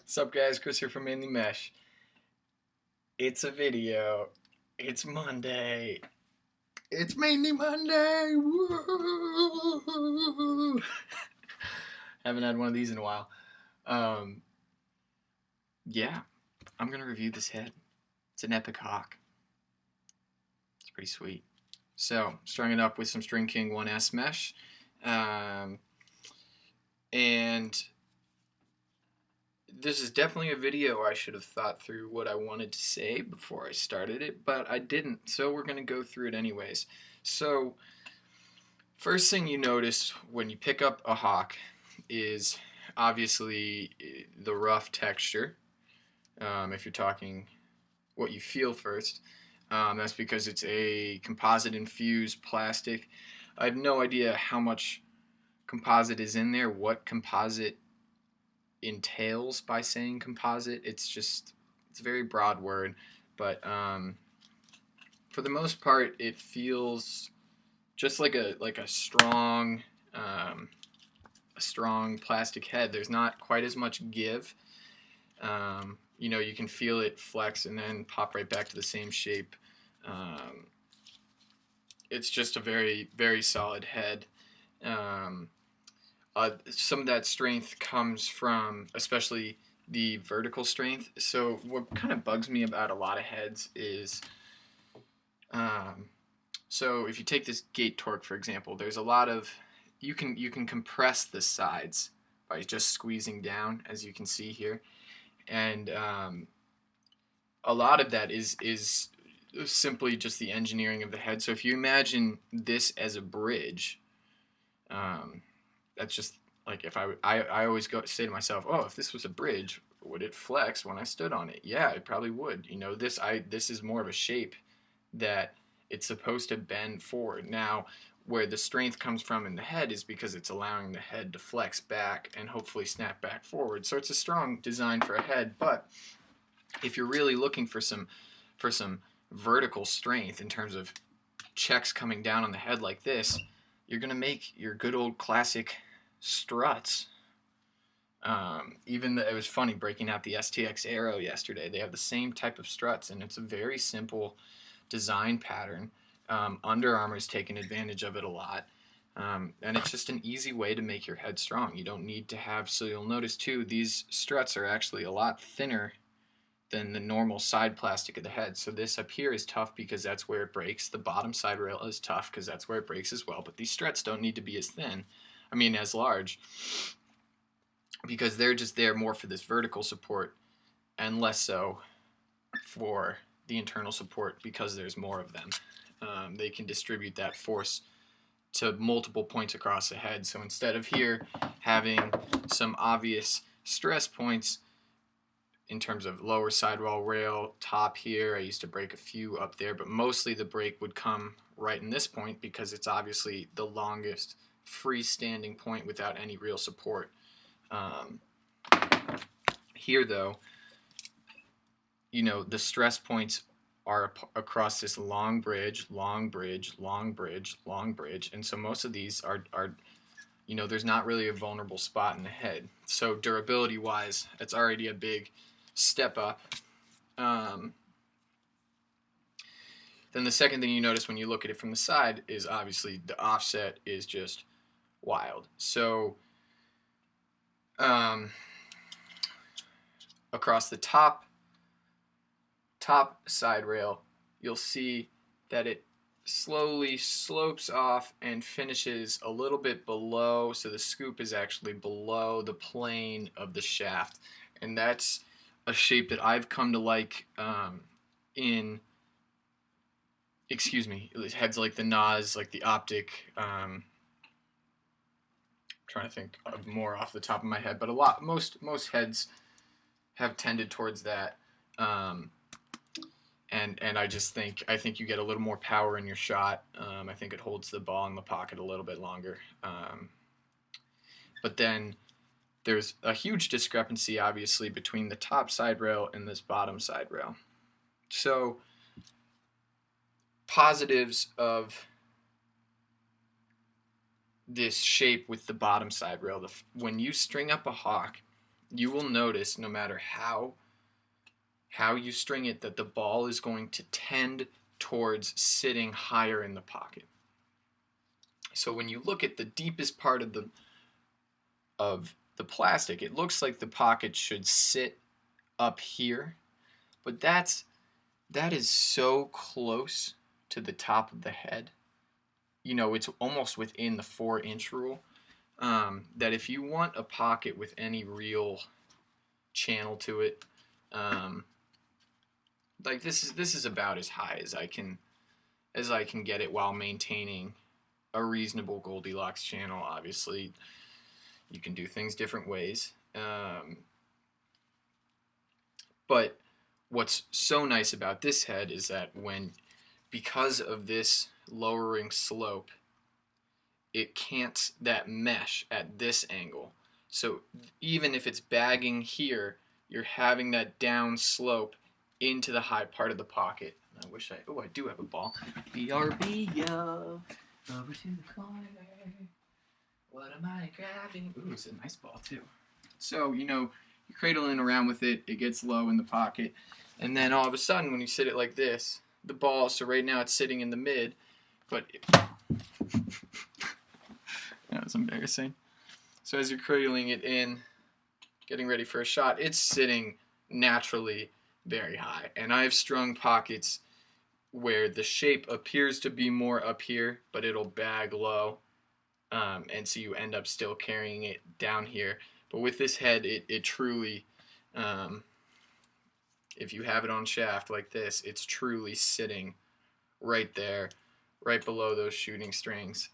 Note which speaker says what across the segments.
Speaker 1: What's up, guys? Chris here from Mainly Mesh. It's a video. It's Monday. It's Mainly Monday. Woo! Haven't had one of these in a while. Yeah, I'm gonna review this head. It's an Epoch. It's pretty sweet. So, strung it up with some String King 1S mesh, and this is definitely a video I should have thought through what I wanted to say before I started it, but I didn't, so we're going to go through it anyways. So, first thing you notice when you pick up a hawk is obviously the rough texture. If you're talking what you feel first, that's because it's a composite infused plastic. I have no idea how much composite is in there, what composite entails by saying composite. It's a very broad word, but for the most part it feels just like a strong plastic head. There's not quite as much give. You can feel it flex and then pop right back to the same shape. It's just a very, very solid head. Some of that strength comes from especially the vertical strength. So what kind of bugs me about a lot of heads is, so if you take this gate torque for example, there's a lot of, you can compress the sides by just squeezing down, as you can see here, and a lot of that is simply just the engineering of the head. So if you imagine this as a bridge, that's just like, if I always say to myself, oh, if this was a bridge, would it flex when I stood on it? Yeah, it probably would. This is more of a shape that it's supposed to bend forward. Now, where the strength comes from in the head is because it's allowing the head to flex back and hopefully snap back forward. So it's a strong design for a head, but if you're really looking for some vertical strength in terms of checks coming down on the head like this, you're going to make your good old classic struts. It was funny breaking out the STX Aero yesterday. They have the same type of struts, and it's a very simple design pattern. Under Armour's taken advantage of it a lot, and it's just an easy way to make your head strong. You don't need to have, so you'll notice too, these struts are actually a lot thinner than the normal side plastic of the head. So this up here is tough because that's where it breaks. The bottom side rail is tough because that's where it breaks as well. But these struts don't need to be as large, because they're just there more for this vertical support and less so for the internal support, because there's more of them. They can distribute that force to multiple points across the head. So instead of here having some obvious stress points in terms of lower sidewall rail, top here, I used to break a few up there, but mostly the break would come right in this point because it's obviously the longest freestanding point without any real support. Here though, the stress points are across this long bridge, and so most of these are there's not really a vulnerable spot in the head. So durability wise, it's already a big step up. Then the second thing you notice when you look at it from the side is obviously the offset is just wild. So across the top side rail, you'll see that it slowly slopes off and finishes a little bit below, so the scoop is actually below the plane of the shaft, and that's a shape that I've come to like in heads like the Nas, like the Optic. Trying to think of more off the top of my head, but most heads have tended towards that. And I think you get a little more power in your shot. I think it holds the ball in the pocket a little bit longer. But then there's a huge discrepancy, obviously, between the top side rail and this bottom side rail. So positives of this shape with the bottom side rail, when you string up a hawk you will notice no matter how you string it that the ball is going to tend towards sitting higher in the pocket. So when you look at the deepest part of the plastic, it looks like the pocket should sit up here, but that is so close to the top of the head. You know, it's almost within the 4-inch rule. That if you want a pocket with any real channel to it, like this is about as high as I can get it while maintaining a reasonable Goldilocks channel. Obviously, you can do things different ways. But what's so nice about this head is that because of this lowering slope, it can't that mesh at this angle. So even if it's bagging here, you're having that down slope into the high part of the pocket. I do have a ball. BRB, yo, over to the corner. What am I grabbing? Ooh, it's a nice ball too. So, you're cradling around with it, it gets low in the pocket, and then all of a sudden when you sit it like this, the ball, so right now it's sitting in the mid, but that was embarrassing. So as you're cradling it in, getting ready for a shot, it's sitting naturally very high. And I've strung pockets where the shape appears to be more up here, but it'll bag low. And so you end up still carrying it down here. But with this head, it truly, if you have it on shaft like this, it's truly sitting right there, right below those shooting strings,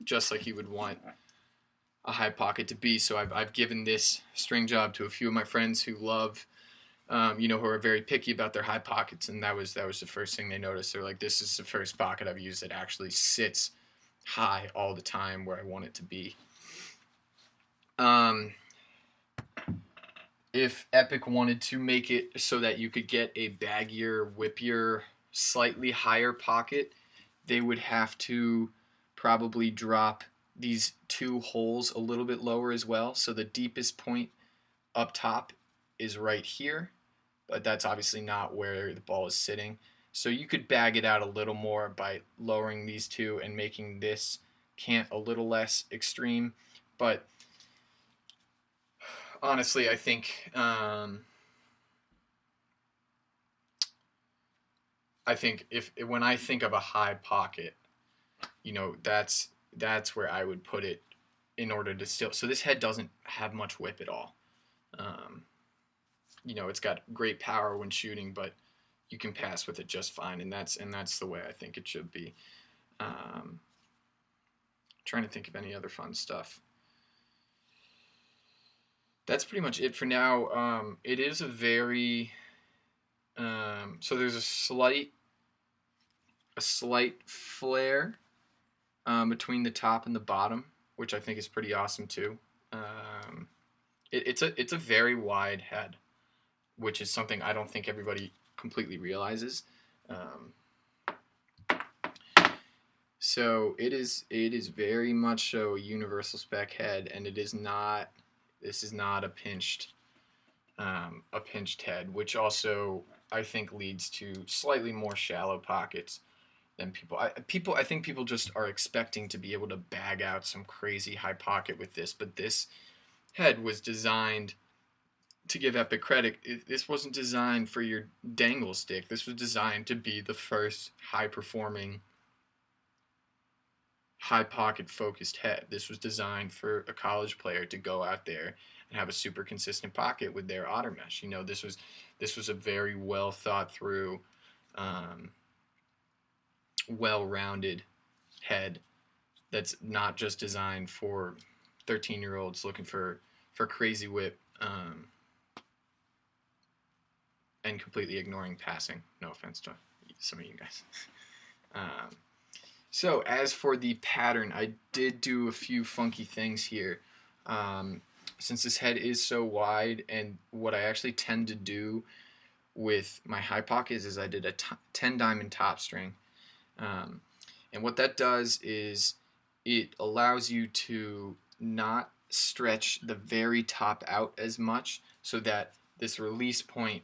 Speaker 1: just like you would want a high pocket to be. So I've given this string job to a few of my friends who love, who are very picky about their high pockets, and that was the first thing they noticed. They're like, this is the first pocket I've used that actually sits high all the time where I want it to be. If Epoch wanted to make it so that you could get a baggier, whippier, slightly higher pocket, they would have to probably drop these two holes a little bit lower as well. So the deepest point up top is right here, but that's obviously not where the ball is sitting. So you could bag it out a little more by lowering these two and making this cant a little less extreme. But honestly, I think when I think of a high pocket, that's where I would put it in order to still. So this head doesn't have much whip at all. It's got great power when shooting, but you can pass with it just fine, and that's the way I think it should be. Trying to think of any other fun stuff. That's pretty much it for now. It is a very so there's a slight flare between the top and the bottom, which I think is pretty awesome too. It's a very wide head, which is something I don't think everybody completely realizes. So it is very much so a universal spec head, and this is not a pinched head, which also I think leads to slightly more shallow pockets than people. I think people just are expecting to be able to bag out some crazy high pocket with this, but this head was designed, to give Epoch credit, this wasn't designed for your dangle stick. This was designed to be the first high-performing, high-pocket focused head. This was designed for a college player to go out there and have a super consistent pocket with their otter mesh. This was a very well thought through, well-rounded head that's not just designed for 13-year-olds looking for crazy whip, and completely ignoring passing. No offense to some of you guys. So as for the pattern, I did do a few funky things here. Since this head is so wide, and what I actually tend to do with my high pockets is I did a 10 diamond top string. And what that does is it allows you to not stretch the very top out as much so that this release point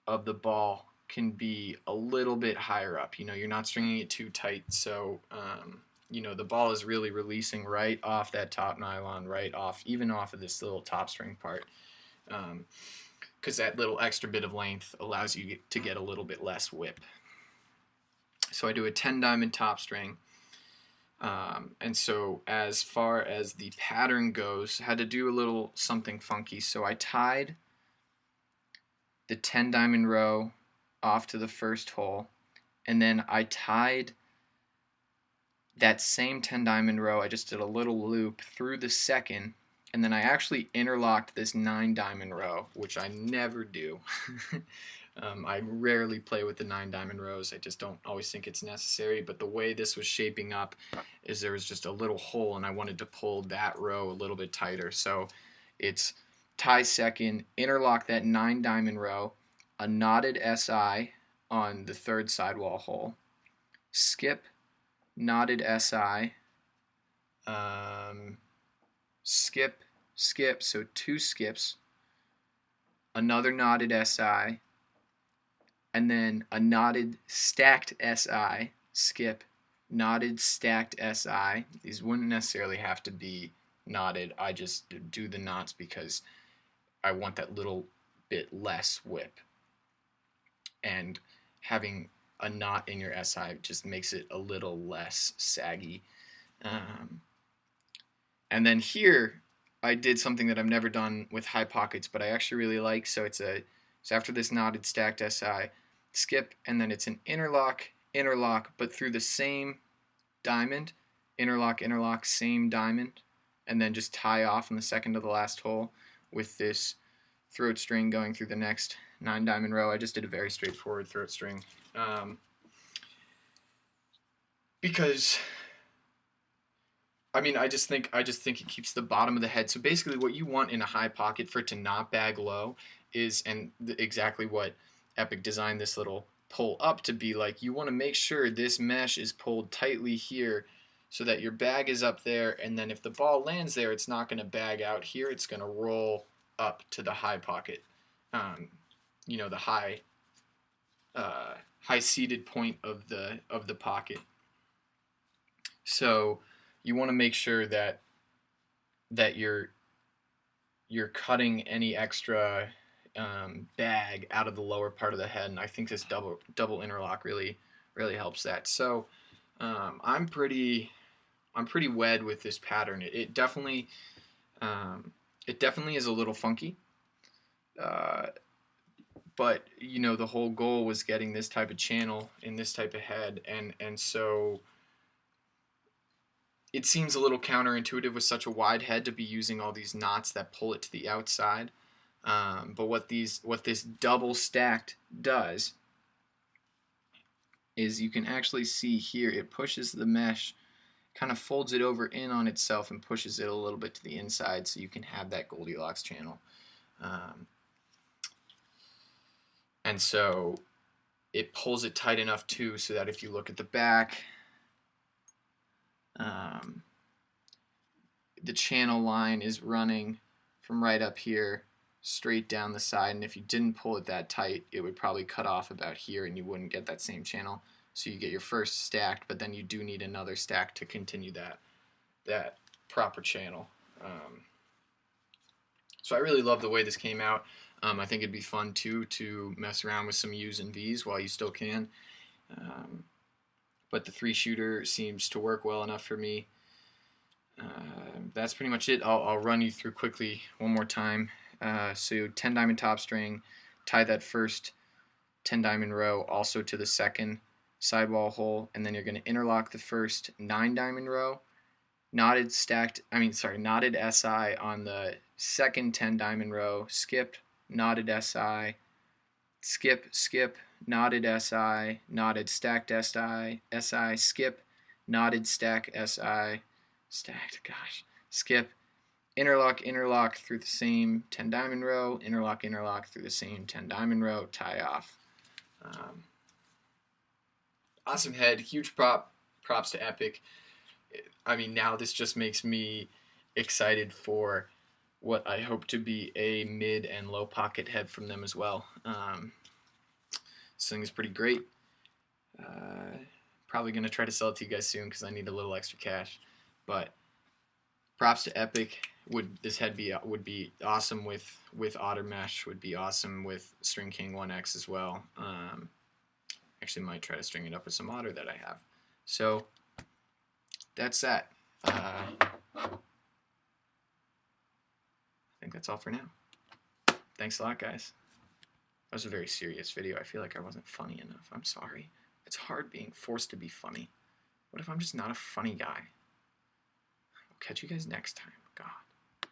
Speaker 1: of the ball can be a little bit higher up. You're not stringing it too tight, so the ball is really releasing right off that top nylon, right off, even off of this little top string part, because that little extra bit of length allows you to get a little bit less whip. So I do a 10 diamond top string. And so as far as the pattern goes, I had to do a little something funky. So I tied the 10 diamond row off to the first hole, and then I tied that same 10 diamond row, I just did a little loop through the second, and then I actually interlocked this 9 diamond row, which I never do. I rarely play with the 9 diamond rows. I just don't always think it's necessary, but the way this was shaping up is there was just a little hole, and I wanted to pull that row a little bit tighter. So it's tie second, interlock that 9 diamond row, a knotted SI on the third sidewall hole, skip, knotted SI, skip, skip, so 2 skips, another knotted SI, and then a knotted stacked SI, skip, knotted stacked SI. These wouldn't necessarily have to be knotted. I just do the knots because I want that little bit less whip. And having a knot in your SI just makes it a little less saggy. And then here, I did something that I've never done with high pockets, but I actually really like. So it's after this knotted stacked SI, skip, and then it's an interlock, interlock, but through the same diamond, interlock, interlock, same diamond, and then just tie off in the second to the last hole with this throat string going through the next 9 diamond row. I just did a very straightforward throat string. Because I just think it keeps the bottom of the head. So basically what you want in a high pocket for it to not bag low is, exactly what Epoch designed this little pull up to be like, you want to make sure this mesh is pulled tightly here so that your bag is up there, and then if the ball lands there, it's not going to bag out here, it's going to roll up to the high pocket, the high seated point of the pocket. So you want to make sure that you're cutting any extra bag out of the lower part of the head, and I think this double interlock really helps that. So I'm pretty wed with this pattern. It definitely is a little funky, but the whole goal was getting this type of channel in this type of head, and so it seems a little counterintuitive with such a wide head to be using all these knots that pull it to the outside. But what this double stacked does is you can actually see here, it pushes the mesh, kind of folds it over in on itself and pushes it a little bit to the inside so you can have that Goldilocks channel. And so it pulls it tight enough too so that if you look at the back, the channel line is running from right up here straight down the side, and if you didn't pull it that tight, it would probably cut off about here and you wouldn't get that same channel. So you get your first stacked, but then you do need another stack to continue that proper channel. So I really love the way this came out. I think it'd be fun too to mess around with some U's and V's while you still can. But the 3-shooter seems to work well enough for me. That's pretty much it. I'll run you through quickly one more time. So 10 diamond top string, tie that first 10 diamond row also to the second sidewall hole, and then you're going to interlock the first 9 diamond row, knotted SI on the second 10 diamond row, skip, knotted SI, skip, skip, knotted SI, knotted stacked SI, SI, skip, knotted stack SI, stacked, skip, interlock, interlock through the same 10 diamond row, interlock, interlock through the same 10 diamond row, tie off. Awesome head, huge props to Epoch. Now this just makes me excited for what I hope to be a mid and low pocket head from them as well. This thing is pretty great. Probably going to try to sell it to you guys soon because I need a little extra cash. But props to Epoch. This head would be awesome with otter mesh. Would be awesome with String King 1X as well. Actually, might try to string it up with some otter that I have. So that's that. I think that's all for now. Thanks a lot, guys. That was a very serious video. I feel like I wasn't funny enough. I'm sorry. It's hard being forced to be funny. What if I'm just not a funny guy? I'll catch you guys next time. God.